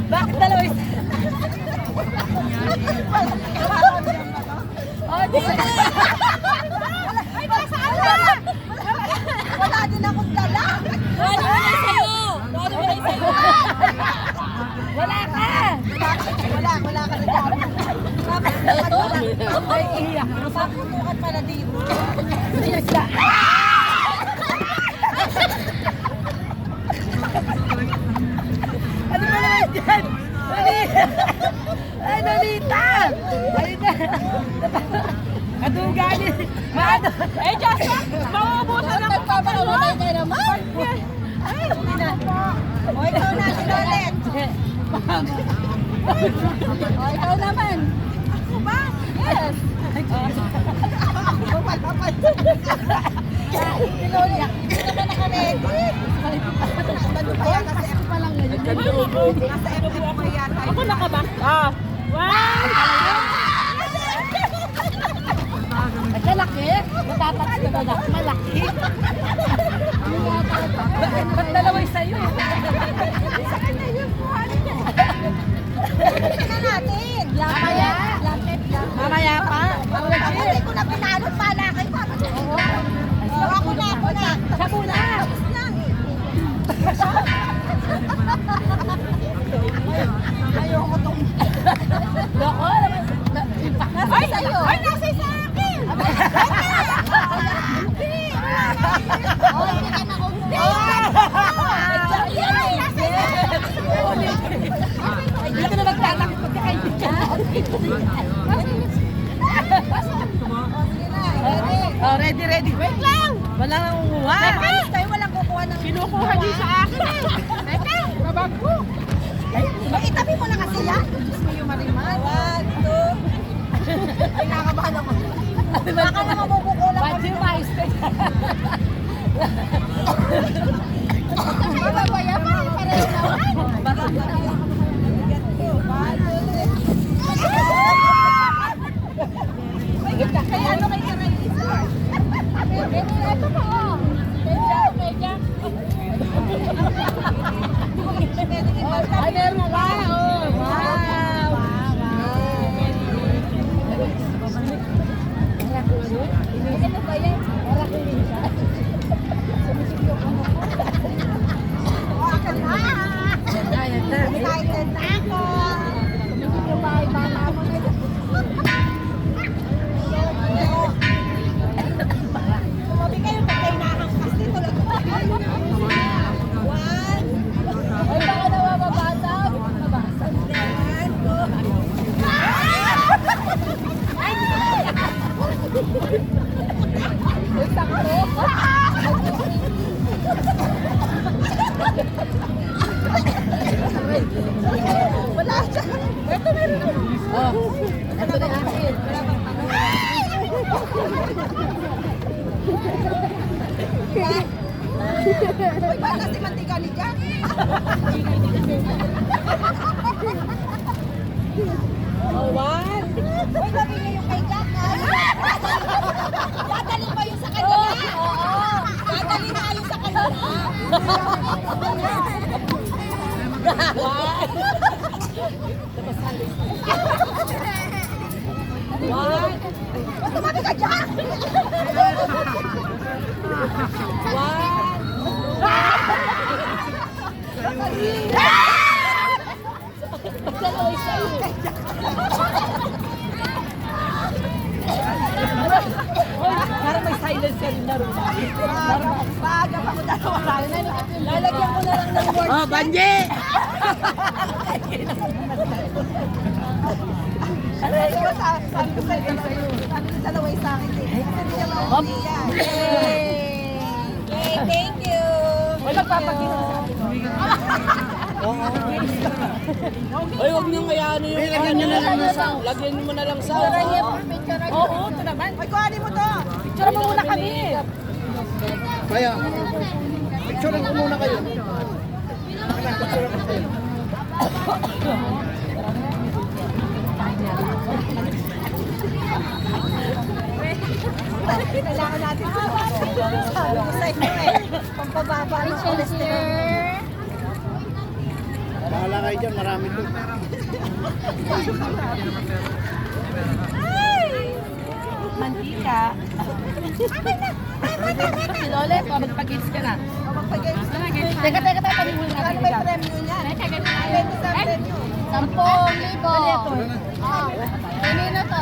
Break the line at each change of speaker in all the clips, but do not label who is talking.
Bakit dalawa isa? Oh, di ba? Ay, nasaan na? Wala din akong dala.
Ano ba na sa'yo? Ano ba na sa'yo?
Wala ka. Wala ka na dami. Ay, iyak. Maputukan pala dito. Yes, na. Ano ba naman dyan? Ay, Lolita! Ayun na. Kadugan niya. Maano?
Eh, Joshua, mauubusan ako.
Nagpapakamatay kayo naman. Ay, hindi na. O, ikaw na, si Lolet. O, ikaw naman. Ako ba? Yes. Si Lolet, hindi naman nakaredy. Ano pa yan? Kasi ako pa lang ngayon. Nasa FF pa yata.
Ako na ka ba? Ah. Wow!
Malaki? Matatas ka ba? Malaki? Ba't dalawa sa'yo? Sa kanya yung buhay niya. Tingnan na natin. Mamaya? Mamaya pa? Hindi ko na pinalot pala kay Papa. Ako na. Siya muna. Ayoko tong... Loko? Ay, sa'yo. Ay, nasa sa akin. Hindi. Oh, hindi ka na kumpi. Hindi ka na magtatakot pagkakaibigan. Oh, ready. Wait lang. Walang nangunguha. Alis tayo, walang kukuha ng...
Kinukuha din sa akin eh.
Teka, babag ko. Itabi mo na kasi yan. Diyos mo yung mariman. 1, 2. Ay, nakakabahan ako. Baka na mabubukulang. Ba't yung maestre? Kaya babaya pa. Pareho naman. Kaya ano kay Karalisa? Ito pa oh. Medya. Ay, meron na ba? Oh, wow. Ano ba yan? Excited na ako. Yung bahay-bala mo na dyan. Tumabi kayo pag kayo nakangkas dito lang. 1. Ay, baka nawababasag. Nabasag. 2. Ay, sakto. Wala siya. Ito meron ako. Oh, ito na akin. Wala bang Uy, baka si mantika ni Jack. Oh, what? Uy, sabi niya yung kay Jack. Dadali pa yung sa kanya. Oo. Dadali na yung sa kanya. What? What? Tumabi ka dyan! What? Pagdalaway sa'yo. Parang may silence ka rin na rin. Baga pa ko dalawa. Lalagyan ko na lang ng word.
Oh, Banji!
Sabi ko sa'yo. Sabi ko dalaway sa akin eh. Hindi niya mauli yan. Yay! Thank you! Wala papagino sa akin.
Ay, huwag niyong kayaan yung... Lagyan niyo na lang sa... Lagyan niyo mo na lang sa...
Oo, ito naman. Ay, kuhanin mo to. Picture mo muna kami.
Kaya, picture ko muna kayo.
Kailangan natin ito. Sabi ko sa inyo eh. Pampababa ng cholesterol.
Bahala kayo dyan, marami to.
Mantika. Si Lolet, magpag-games ka na.
Magpag-games na.
Teka, tabi mo natin
May
isa.
premyo niya.
Ano
10,000. Kanina to.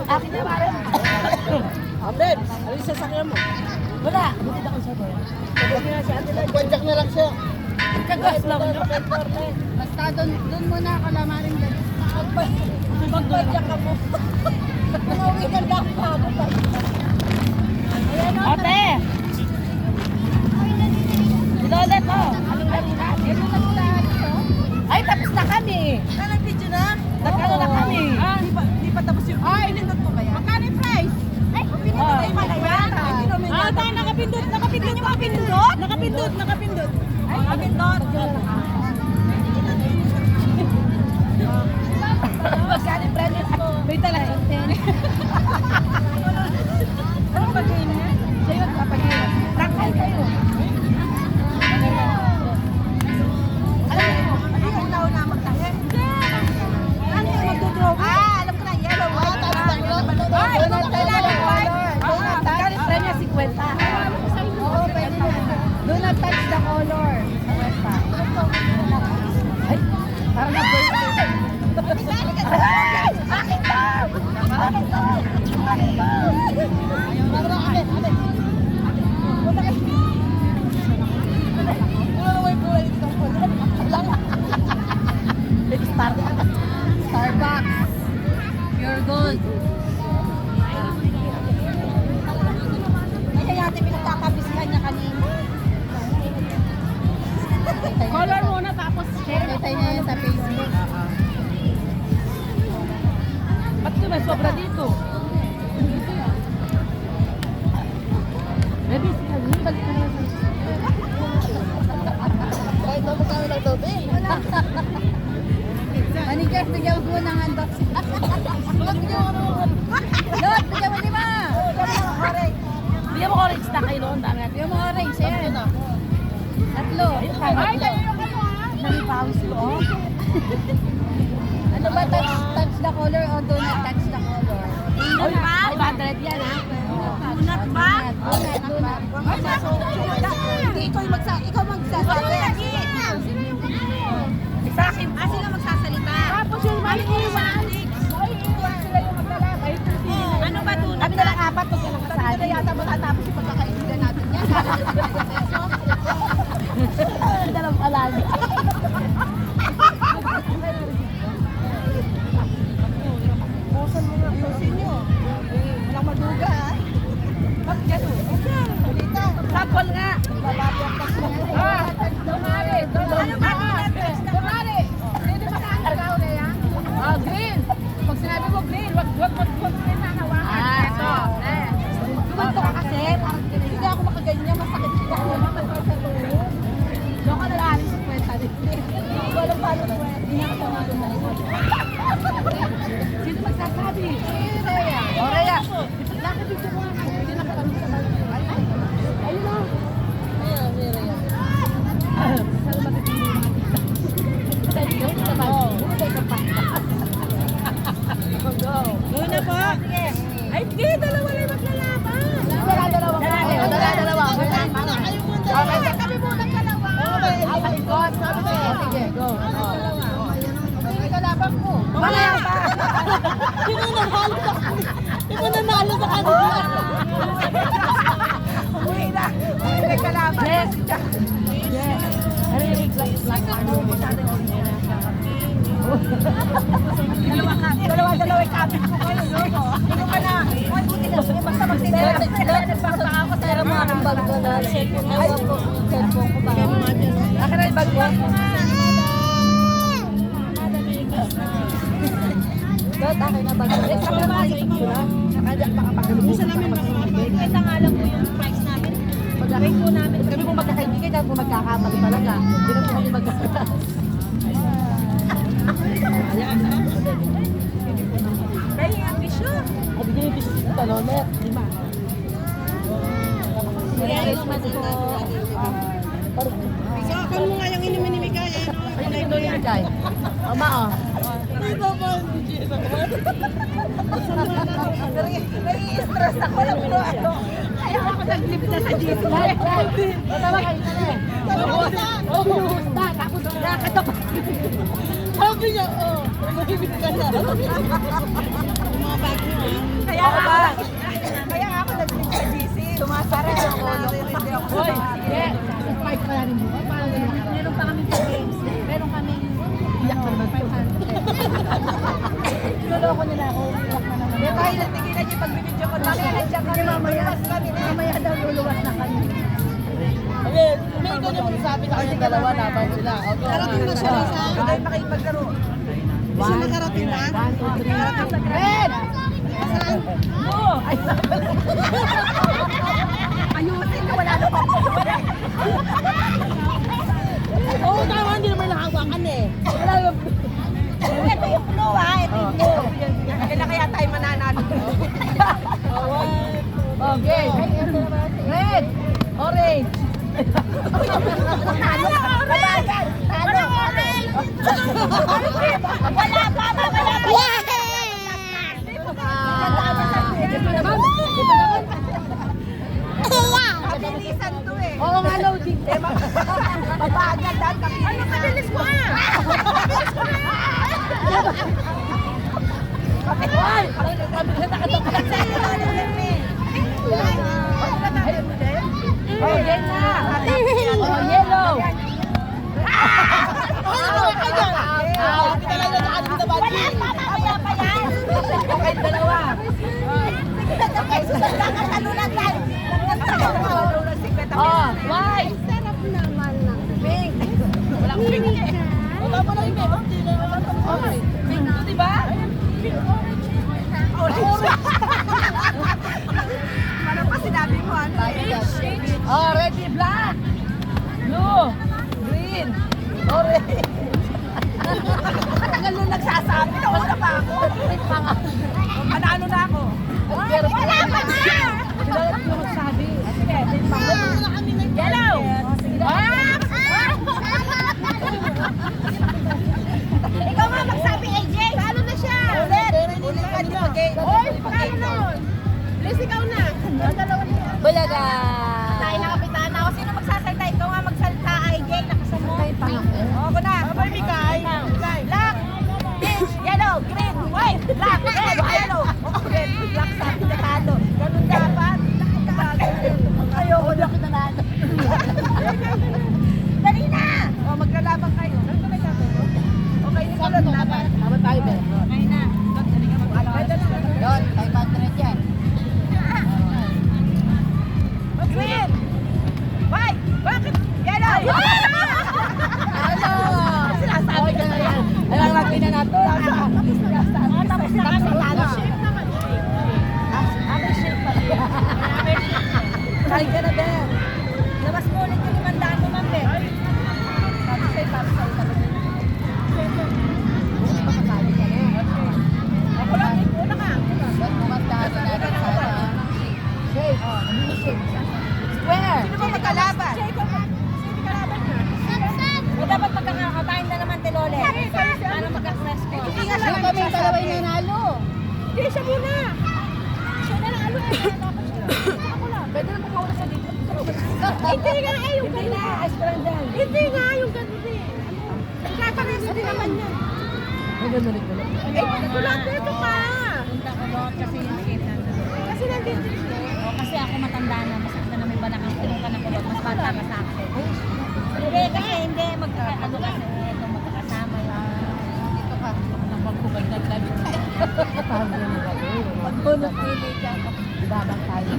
Akin na, Mare. Abed, ano yung sasakyan mo? Wala. Bukid ako sa doon.
Pagpadyak na lang siya.
Kagas lang.
Basta doon muna ako lamarin dyan.
Magpadyak ka mo.
Umuwi ka lang pa.
Ate! Si Lolet, oh. Anong laro natin? Ay, tapos na kami.
Nag-video na?
Nagkano na kami.
Di pa tapos yung... Ay, pinindot mo ba yan? Magkano yung price? Ay, pinindot tayo pala yan. Tayo nakapindot. Nakapindot yung mga pindot? Nakapindot. Ay, nakapindot.
Magkano yung brand mo? May talaga.
Anong pag-game niya?
Sa'yo, kapag-games. Practice kayo.
Alam mo, hindi ko na magtahe. Ano yung magdodraw? Alam ko na, yellow, white. Ay, donut kailangan white.
Magkano yung brand niya? 50.
Oo, pwede na. Do not touch the color.
Ay, parang na-birthday.
Akin to! Akin to! Akin to!
Starbucks. Pure gold.
Kaya natin pinagkakabisihan niya kanina.
Color muna tapos share.
Kita niya yun sa Facebook.
Ba't ito may sobra dito? Baby, balik ko na yung
Kahit ako kami ng tobe. Manigas, bigyan mo ng unboxing. Lot, bigyan mo 5.
Bigyan mo orange na kayo noon. Dami natin.
Bigyan mo orange, yan. 3.
Ay, kayo
Nangipawis ko. Ano ba, touch the color o do not touch the color?
Ay, 500 yan, ha?
Donut ba? Donut. Hindi, ikaw magsasabi. Sino yung
Sa akin,
sino magsasalita?
tapos yung maliiwan.
Sila yung maglalabay. Ano ba donut?
Kami na lang 4, tapos yan ang
Sabi
kasali.
na yata matatapos yung pagkakaibigan natin yan.
Ang dalawang alagi.
Bukan mo nga, ayusin nyo. Walang maduga, ha?
Bakit gano'n?
Balita.
Sample nga.
Lalapit ka sa
Dumari.
Ano ba donut?
Dumari. Hindi ba nakakagaw na yan? Green. Pag sinabi mo green, wag green na hawakan. Ito.
Kumanto ka kasi, parang hindi ako makaganyan, masakit siya ako.
Doon ka na lang sa kwenta.
Walang palo na hindi na ako tumalo.
Sino magsasabi?
Rhea.
O, Rhea. Laki dito mo nga. Hindi na katanong sa balik. Ayun na.
Ayan, si Rhea.
Saan matitili yung mga tita? Dahil yun, sa balik. Dahil ka pa. Go.
Doon na po.
Ay, hindi. Dalawa lang maglalaban.
Dalawa.
Dalawa.
Okay, kami muna dalawa.
Ay, my God. Sabi ko. Sige, go.
May kalaban ko.
Mamaya pa.
Hindi mo nanalo sa kanila. Umuwi na. May kalaban.
Yes. Yes. Ano yung like ano mo sa atin?
Dalawa yung kapit ko kayo, no? Ano ka na? Ay, buti na. Basta magtitira. Nagpasa ako, tira mo akong bag ko na. Cellphone ko. Cellphone ko ba?
Akin na yung bag mo.
Dot, akin na bag ko. Sabi naman sa inyo, ha?
Nakadyak makapagalimutan.
Gusto namin makapagalimutan. Kaya nga alam mo yung price namin.
Pag-aking po namin. Kami po magkakaibigan dahil po magkakamali talaga. Hindi na po kami magkakasal.
Kaya yung bisyo.
Ay, bigyan yung piso sa talonet. 5.
Kaya yung masita.
Parang
Isakan mo nga yung inumin ni Miguel.
kay Doy Kay. Ama oh.
Nai-stress ako lang bro. Kaya ako nag-live na sa GC.
Tama kayo na. Oh, basta tapos nakakata pa. Sabi niya, oh, mahimik ka na.
Kaya ako nag-live sa GC. Sumasara ako.
Hoy, sige. Fight pa natin bukas. Meron pa kami games. Meron kaming iyak na naman 500. Niloloko nila ako. Iyak na naman.
Di ba, tigilan niyo pag binidyo ko. Mamaya nandiyan kami.
Mamaya daw luluwas na kami.
Okay, may ikaw naman sabi sa kanya dalawa laban sila.
Narating na siya sa hindi makipaglaro. Isa nakarating na?
1, 2, 3. Red! No! Ay,
Ayusin na wala na pa.
oo, tama. Hindi naman nakawakan eh. Wala yung...
Ito yung blue ha. Ito yung blue. Kailan kaya tayo mananalo?
Okay. Red! Orange!
Talo! Talo! Wala pa! Wala pa!
Ito naman. Ito naman.
Kabilisan to eh.
Oo nga, loading.
Mabagal dahil kabilisan. Ano kabilis ko ah?
Ay! Oh, yan na. Oh, yellow.
Wala pa! Mamaya pa yan!
Okay, dalawa.
Okay, susunod ka talunan yan!
Oh, white.
Sarap naman ng
Pink. Walang pink eh.
Wala pa lang yung meron.
Okay. Pink to, diba?
orange. Ano pa sinabi mo? Ano?
Oh, red, black. Blue. Green. Orange.
Matagal nung nagsasabi. Nauna pa ako. Manalo na ako. Wala pa nga!
Sila yung magsabi. Sige,
Yellow! Ikaw nga magsabi, AJ! Talo na siya! Ulit ka di mag-game.
Hoy, pakalo na yun. Please, ikaw na. Dalawa na yan. Bulaga.
Tayo na kapitan ako. Sino magsasalita? Ikaw nga magsalita, AJ. Nakasamo. Oo, ako na.
Abay, Mikay.
Black, pink, yellow, green, white, black, red, yellow. Red, black, sabi na talo. Ganun dapat.
Ayoko na kita na.
Dali na! O, maglalaban kayo. Ano ba ito? Okay, ni Kulot laban.
Tama tayo, Ben.
Okay na. Dali ka mag-alaban.
Yun, 500 yan.
Green! White! Bakit? Yellow!
Ano?
Sinasabi ko na yan.
Alam lang, tingnan natin.
Tapos na kami talo. Amin shape pa rin. Kain ka na, Ben. Labas mo ulit yung 500 mo, ma'am, Ben. Sabi sa'yo, sabi sa'yo talaga. Ako lang, una ka.
Shape. Square.
Sino ba magkalaban? Sino kalaban niya? O dapat magkakatayin na naman, Tilole. Ano magka-crash ko? Hindi nga siya
Yung kami dalawa yung nanalo.
Hindi, siya muna. Siya na lang, ano eh. Ako lang.
Pwede na pumauna sa dito.
Hindi nga eh, yung ganun. Hindi nga, yung ganun eh. Nagkakares din naman yan.
May ganun ulit ulit.
Eh, tulad nito pa.
Punta ko doon kasi yung kita.
Kasi nandito siya.
O kasi ako matanda na, mas na namin ba nakakita ka na kulot, mas bata ka sa akin.
Hindi, kasi hindi.
Ano kasi ito magkakasama yung dito ka. Nang magkubay na labi.
Pagpunot pili ka. Ibabang tayo.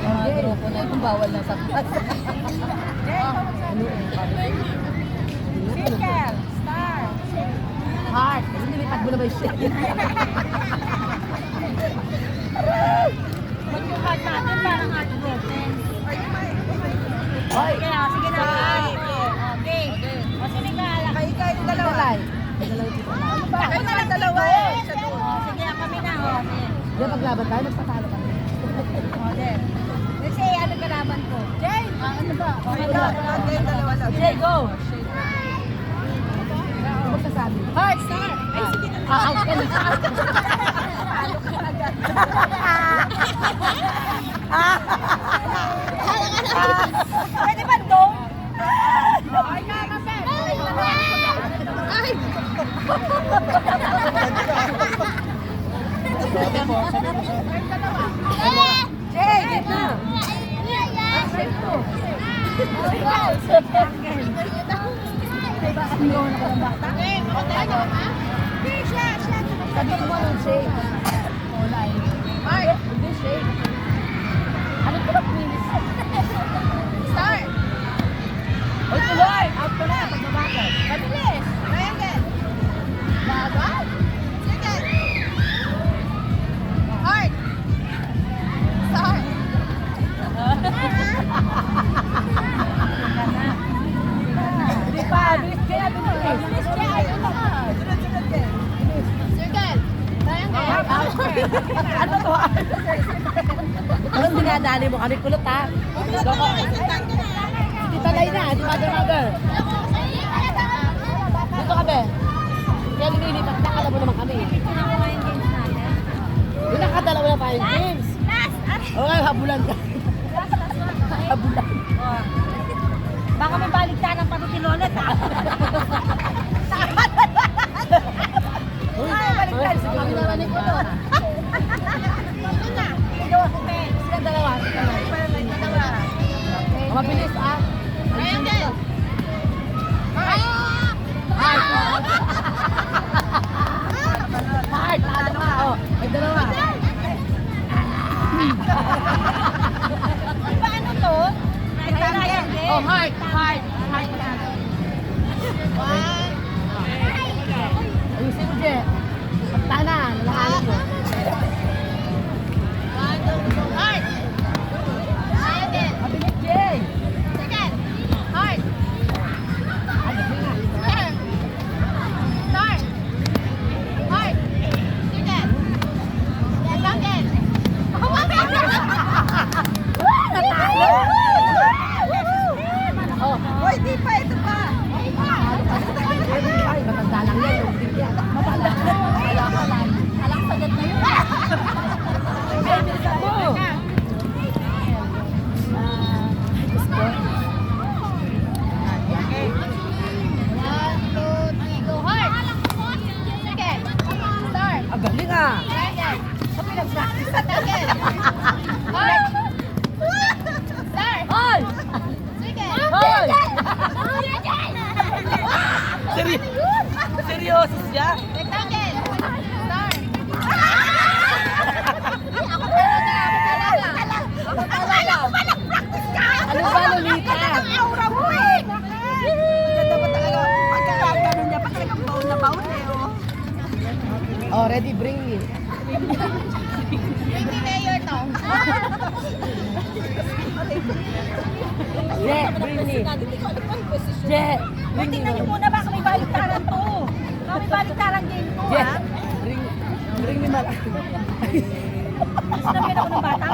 Mga grupo na itong bawal na sa plaza. Ano yung
Circle, star.
heart. Hindi may tagbo na ba yung shit?
Magkukat natin parang ating broken.
Hoy!
Kaya sige na. Okay. O sige ka, alak.
Kayo kayo yung dalawa.
Dalay. Dalawa dito na.
Kayo na lang dalawa eh. Siya doon.
O sige, kami na. O sige.
Diyan paglaban tayo, nagpatalo kami.
O din. Kasi ano kalaban ko?
Jay! Ano ba?
Okay, kayo dalawa lang.
Jay, go! Heart, start. Ay, sige na. Out ka na.
Pwede ba dong? Jay, gitna.
Sabihin mo yung shake. Heart, hindi shake. Ano ko ba pinis?
Start.
Hoy, tuloy! Out ko na, pagbabagal.
Mabilis. Triangle.
Bagal?
Sige. Heart. Start.
Hindi pa, bilis kaya, bilis.
Bilis kaya, ayun na. Sunod-sunod din.
Circle. Triangle. Ano to? Anong dinadali mo? Kami kulot ha? Loko. Tita Layna, di mother. Dito kami. Kaya nililipat na, alam mo naman kami. Yung nakadalawa na tayong games. Okay, habulan ka. Habulan.
Baka may baligtaran pa ito Lolet ha. Ay, baligtaran.
Sige, kami naman ni Kulot. Sila dalawa. Mabilis ah.
Triangle.
Heart, dalawa. Oh, may dalawa.
Paano to? Triangle.
Oh, heart. Ayusin mo, Je. Tanan, lahanin mo.
Heart. Triangle.
Mabilis, Je.
Second. Heart.
Ay, gabi nga.
Start. Heart. Second. Triangle.
Oh,
Hoy, di pa. Ito pa.
ay, matanda lang yan. Hindi yan. Matanda lang. Alang sagad na yun. Ay, bilisan mo.
One, two, three, go. Heart. Second. Start.
Ang galing ah.
Triangle. Sa pinag-practice sa tagal. Heart. Start.
Hoy!
Second.
Hoy!
Seryoso? Seryoso siya?
Rectangle. Start. Ako talaga. Akala ko ba nag-practice ka?
Ano ba, Lolita?
Ang aura mo eh. Ganda mo talaga. Pagkakaganon niya, parang ang baon na baon eh. Oh.
Oh, ready, bring me.
Hindi mayor to.
Je, bring me. Je, bring me.
Tingnan niyo muna, baka may baliktaran to. Baka may baliktaran game to,
Je,
ha?
bring me mal.
Sinabihan ako ng bata.